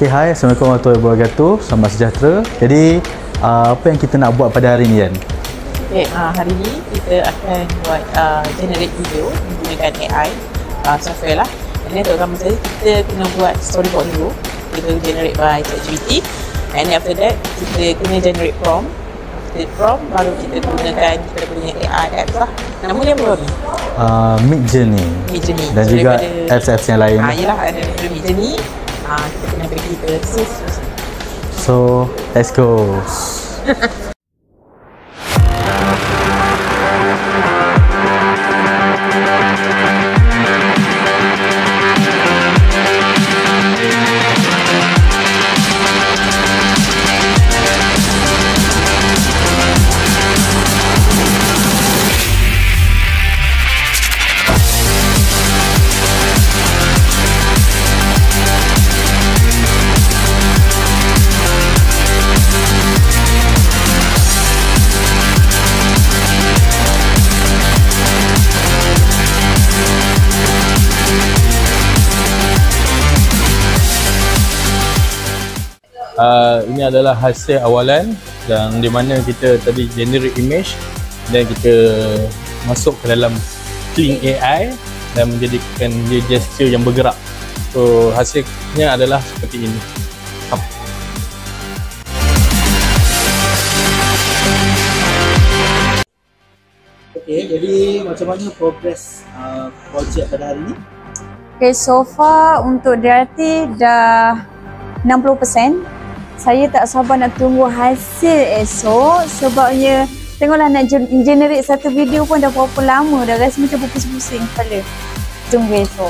Okay, hai. Assalamualaikum warahmatullahi wabarakatuh. Selamat sejahtera. Jadi, apa yang kita nak buat pada hari ni, Yan? Okay, hari ni kita akan buat generate video menggunakan AI software lah. And then untuk pertama sekali kita kena buat storyboard dulu. Kita generate by ChatGPT. And then after that kita kena generate prompt. After prompt baru kita gunakan kita punya AI apps lah. Namanya apa ni? Midjourney. Midjourney. Dan So, juga apps-apps yang lain. Yelah, ada Midjourney. Kita kena pergi ke source. So, let's go. Ini adalah hasil awalan dan di mana kita tadi generate image dan kita masuk ke dalam Kling AI dan menjadikan dia gesture yang bergerak. So hasilnya adalah seperti ini. Okay, jadi macam mana progres projek pada hari ni? Okay, so far untuk DRT dah 60%. Saya tak sabar nak tunggu hasil esok sebabnya tengoklah nak generate satu video pun dah berapa lama dah, rasa macam berpusing-pusing kepala. Tunggu esok.